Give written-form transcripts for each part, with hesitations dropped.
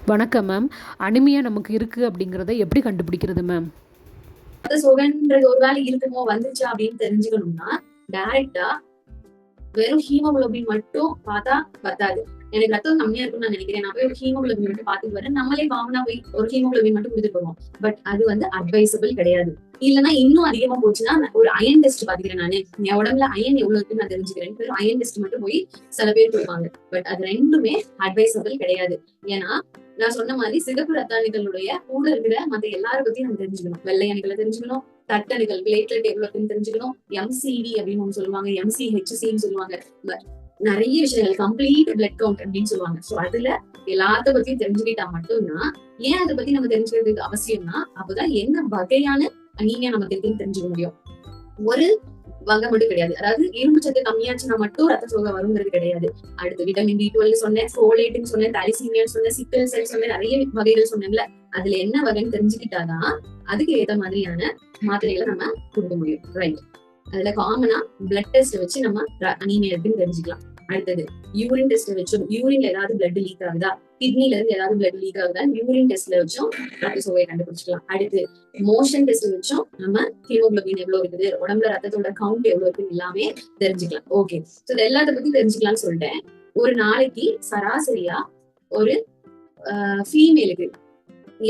வணக்கம் ma'am. Anaemia நமக்கு இருக்கு அப்படிங்கிறத எப்படி கண்டுபிடிக்கிறது மேம்? சோகன்றது ஒரு வேளை இருக்குமோ வந்துச்சா அப்படின்னு தெரிஞ்சுக்கணும்னா டைரக்டா வெறும் ஹீமோகுளோபின் மட்டும் பார்த்தா பத்தாது. எனக்கு ரத்தம் கம்மியா இருக்கும்னு நான் நினைக்கிறேன். நான் போய் ஒரு ஹீமோகுளோபின் மட்டும் பார்த்துட்டு வரேன். நம்மளே காமனா போய் ஒரு ஹீமோகுளோபின் மட்டும் கொடுத்துட்டு போவோம். பட் அது வந்து அட்வைசபிள் கிடையாது. இல்லைன்னா இன்னும் அதிகமா போச்சுன்னா ஒரு அயன் டெஸ்ட் பாத்துக்கிறேன் நானு. என் உடம்புல அயன் எவ்வளவு இருக்குன்னு நான் தெரிஞ்சுக்கிறேன். வெறும் அயன் டெஸ்ட் மட்டும் போய் சில பேர் கொடுப்பாங்க. பட் அது ரெண்டுமே அட்வைசபிள் கிடையாது. ஏன்னா நான் சொன்ன மாதிரி சிகப்பு ரத்த அணுக்களுடைய கூட இருக்கிற மத்த எல்லார பத்தியும் நம்ம தெரிஞ்சுக்கணும். வெள்ளை அணுக்களை தெரிஞ்சுக்கணும், தட்டணுகள் பிளேட்லெட் எவ்வளவு இருக்குன்னு தெரிஞ்சுக்கணும், எம்சிடி அப்படின்னு ஒண்ணு சொல்லுவாங்க, எம்சிஹெச்சின்னு சொல்லுவாங்க. நிறைய விஷயங்கள் கம்ப்ளீட் பிளட் கவுண்ட் அப்படின்னு சொல்லுவாங்க. சோ அதுல எல்லாத்த பத்தியும் தெரிஞ்சுக்கிட்டா மட்டும்தான். ஏன் அதை பத்தி நம்ம தெரிஞ்சுக்கிறதுக்கு அவசியம்னா அப்பதான் என்ன வகையான அனீமியா நமக்கு இருக்குன்னு தெரிஞ்சுக்க முடியும். ஒரு வகை மட்டும் கிடையாது. அதாவது இரும்பு சத்து கம்மியாச்சுன்னா மட்டும் ரத்த சோகை வருங்கிறது கிடையாது. அடுத்து விட்டமின் B12 சொன்னேன், ஃபோலேட்னு சொன்னேன், தாலிசீமியா சொன்னேன், சிக்கல் செல் சொன்னேன், நிறைய வகைகள் சொன்னேன்ல. அதுல என்ன வகைன்னு தெரிஞ்சுக்கிட்டாதான் அதுக்கு ஏத்த மாதிரியான மாத்திரைகளை நம்ம கொடுக்க முடியும். ரைட். அதுல காமனா பிளட் டெஸ்ட் வச்சு நம்ம அனீமியா இருக்குன்னு தெரிஞ்சுக்கலாம். அடுத்தது யூரின் டெஸ்ட் வச்சும் யூரின்ல ஏதாவது பிளட் லீக் ஆகுதா, கிட்னில இருந்து ஏதாவது பிளட் லீக் ஆகுதா, யூரின் டெஸ்ட்ல வச்சும் ரத்த சோகையை கண்டுபிடிச்சிக்கலாம். அடுத்து மோஷன் டெஸ்ட் வச்சும் நம்ம ஹீமோகுளோபின் எவ்வளவு இருக்குது, உடம்புல ரத்தத்தோட கவுண்ட் எவ்வளவு இருக்குன்னு எல்லாமே தெரிஞ்சுக்கலாம். ஓகே, சோ இது எல்லாத்த பத்தி தெரிஞ்சுக்கலாம்னு சொல்லிட்டேன். ஒரு நாளைக்கு சராசரியா ஒரு ஃபீமேலுக்கு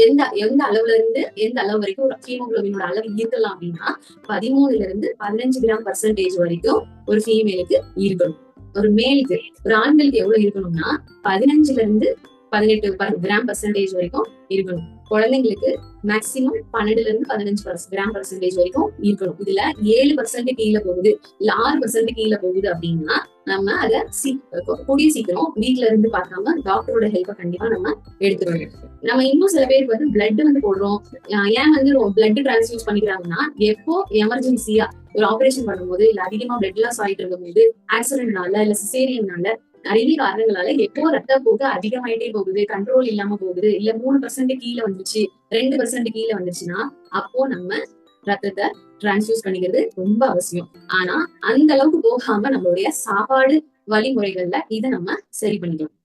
எந்த எந்த அளவுல இருந்து எந்த அளவு வரைக்கும் ஒரு ஹீமோகுளோபினோட அளவு இருக்கலாம் அப்படின்னா 13 கிராம் பர்சன்டேஜ் வரைக்கும் ஒரு ஃபீமேலுக்கு இருக்கணும். ஒரு மேலுக்கு ஒரு ஆண்களுக்கு எவ்வளவு இருக்கணும்னா 15 கிராம் பர்சன்டேஜ் வரைக்கும் இருக்கணும். குழந்தைங்களுக்கு மேக்சிமம் 12 கிராம் பர்சன்டேஜ் வரைக்கும் இருக்கணும். இதுல 7% கீழே போகுது இல்ல 6% கீழே போகுது அப்படின்னா நம்ம அதை கூடிய சீக்கிரம் வீட்டுல இருந்து பார்க்காம டாக்டரோட ஹெல்ப்பை கண்டிப்பா நம்ம எடுத்துக்கணும். நம்ம இன்னும் சில பேருக்கு வந்து பிளட் வந்து போடுறோம். ஏன் வந்து பிளட் டிரான்ஸ்ஃபியூஸ் பண்ணிக்கிறாங்கன்னா எப்போ எமர்ஜென்சியா ஒரு ஆபரேஷன் பண்ணும்போது இல்ல அதிகமா பிளட் லாஸ் ஆயிட்டு இருக்கும் போது, ஆக்சிடென்ட்னால இல்ல சிசேரியன்னால நிறைய காரணங்களால எப்போ ரத்த போக்கு அதிகமாயிட்டே போகுது, கண்ட்ரோல் இல்லாம போகுது, இல்ல 3% கீழே வந்துச்சு, 2% கீழே வந்துச்சுன்னா அப்போ நம்ம ரத்தத்தை டிரான்ஸ்ஃபியூஸ் பண்ணிக்கிறது ரொம்ப அவசியம். ஆனா அந்த அளவுக்கு போகாம நம்மளுடைய சாப்பாடு வழிமுறைகள்ல இதை நம்ம சரி பண்ணிக்கலாம்.